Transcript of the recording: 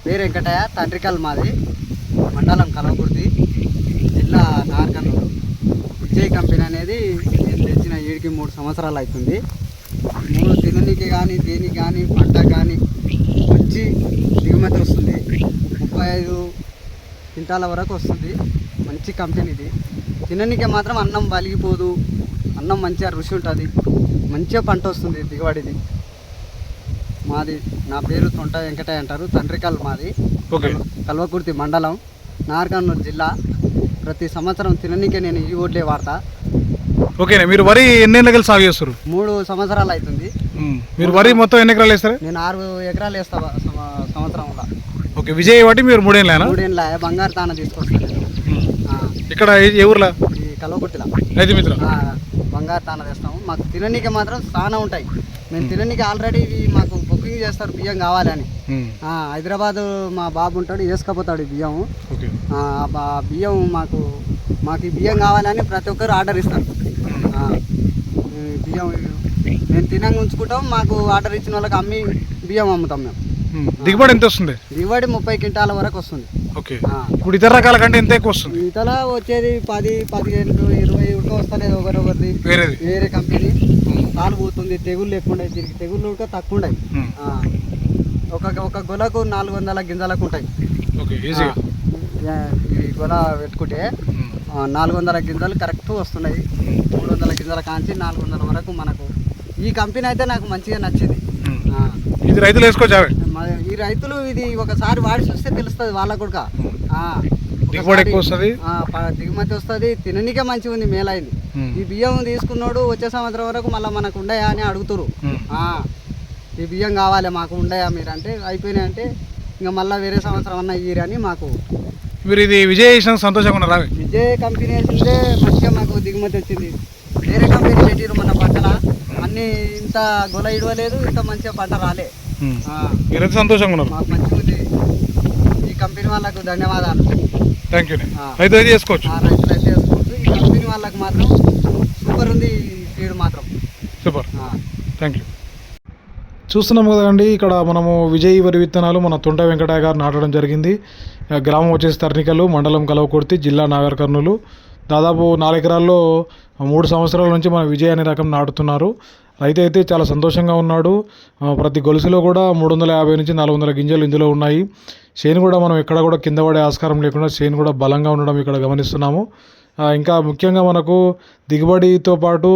పేరు వెంకటయ్య, తండ్రికల్ మాది, మండలం కల్వకుర్తి, జిల్లా నాగర్కర్నూలు. విజయ్ కంపెనీ అనేది నేను తెచ్చిన 7-3 సంవత్సరాలు అవుతుంది. తిననీకి కానీ దేనికి కానీ పంట కానీ మంచి దిగుమతి వస్తుంది. 35 క్వింటాల వరకు వస్తుంది. మంచి కంపెనీది. తిననీకే మాత్రం అన్నం బలిగిపోదు, అన్నం మంచిగా రుచి ఉంటుంది, మంచిగా పంట వస్తుంది, దిగుబడిది. మాది నా పేరు తొంట వెంకటయ్య అంటారు, తండ్రికల్ మాది, కల్వకుర్తి మండలం, నాగర్కర్నూలు జిల్లా. ప్రతి సంవత్సరం తిననీకే నేను ఈ ఓట్లే వాడతా. ఓకేనా. మీరు వరి ఎన్ని ఎకరాలు సాగు చేస్తారు? 3 సంవత్సరాలు అవుతుంది. మీరు వరి మొత్తం ఎన్ని ఎకరాలు వేస్తారు? నేను 6 ఎకరాలు వేస్తా సంవత్సరంలో. ఓకే. విజయ్ వాటి మీరు 3 ఏళ్ళ? 3 ఏళ్ళ బంగారు తాన తీసుకొస్తాను ఇక్కడ ఏ ఊర్లో? ఈ కల్వకుర్తిలో రైతు మిత్ర బంగారు తాన తెస్తాము. మాకు తిననీకే మాత్రం చాలా ఉంటాయి. మేము తిననీకి ఆల్రెడీ మాకు బుకింగ్ చేస్తారు బియ్యం కావాలని. హైదరాబాద్ మా బాబు ఉంటాడు, వేసుకపోతాడు ఈ బియ్యం. బియ్యం మాకు ఈ బియ్యం కావాలని ప్రతి ఒక్కరు ఆర్డర్ ఇస్తారు. బియ్యం మేము తినంగా ఉంచుకుంటాం, మాకు ఆర్డర్ ఇచ్చిన వాళ్ళకి అమ్మి బియ్యం అమ్ముతాం మేము. దిగుబడి ఎంత వస్తుంది? దిగుబడి 30 క్వింటాల వరకు వస్తుంది. ఓకే. ఇప్పుడు ఇతర రకాల కంటే ఎంత ఎక్కువ వస్తుంది? ఇతర వచ్చేది 10, 15, 20 ఉడక వస్తలేదు. ఒకరిది వేరే కంపెనీ కాలు పోతుంది, తెగుళ్ళు ఎక్కువ ఉన్నాయి. దీనికి తెగుళ్ళు ఉడక తక్కువ ఉన్నాయి. ఒక గొలకు 400 గింజలకు ఉంటాయి. ఈ గొల పెట్టుకుంటే 400 గింజలు కరెక్ట్ వస్తున్నాయి. 300 గింజల కాంచి 400 వరకు మనకు ఈ కంపెనీ అయితే నాకు మంచిగా నచ్చింది. ఇది రైతులు వేసుకోవచ్చు. ఈ రైతులు ఇది ఒకసారి వాడి చూస్తే తెలుస్తుంది వాళ్ళకు కూడా. దిగుబడి ఎక్కువ వస్తుంది, దిగుమతి వస్తుంది, తిననీకే మంచిగా ఉంది, మేలైంది. ఈ బియ్యం తీసుకున్నాడు వచ్చే సంవత్సరం వరకు మళ్ళీ మనకు ఉండయా అని అడుగుతారు. ఈ బియ్యం కావాలి మాకు, ఉండయా మీరు అంటే, అయిపోయినాయి అంటే ఇంకా మళ్ళీ వేరే సంవత్సరం అన్న ఇయ్యరు అని మాకు. మీరు ఇది విజయ్ చేసిన సంతోషంగా ఉన్నారా? విజయ్ కంపెనీ వేసిందే మంచిగా మాకు దిగుమతి వచ్చింది. వేరే కంపెనీ పెట్టిరు మన పంటల అన్ని ఇంత గొల ఇడవలేదు, ఇంత మంచిగా పంట రాలే. మీరైతే సంతోషంగా ఉన్నారు. మాకు మంచిగా ఉంది. ఈ కంపెనీ వాళ్ళకు ధన్యవాదాలు. Thank you. రైతు అయితే చేసుకోవచ్చు. రైతులు అయితే చేసుకోవచ్చు. ఈ కంపెనీ వాళ్ళకి మాత్రం సూపర్ ఉంది, ఫీడ్ మాత్రం సూపర్. Thank you. చూస్తున్నాం కదండి, ఇక్కడ మనము విజయ్ వరి విత్తనాలు మన తొంట వెంకటయ్య గారు నాటడం జరిగింది. గ్రామం వచ్చేసి తర్నికలు, మండలం కల్వకుర్తి, జిల్లా నాగర్కర్నూలు. దాదాపు 4 ఎకరాల్లో 3 సంవత్సరాల నుంచి మన విజయ్ అనే రకం నాటుతున్నారు. రైతు అయితే చాలా సంతోషంగా ఉన్నాడు. ప్రతి గొలుసులో కూడా 350 నుంచి 400 గింజలు ఇందులో ఉన్నాయి. చేను కూడా మనం ఎక్కడ కూడా కింద పడే ఆస్కారం లేకుండా చేను కూడా బలంగా ఉండడం ఇక్కడ గమనిస్తున్నాము. ఇంకా ముఖ్యంగా మనకు దిగుబడితో పాటు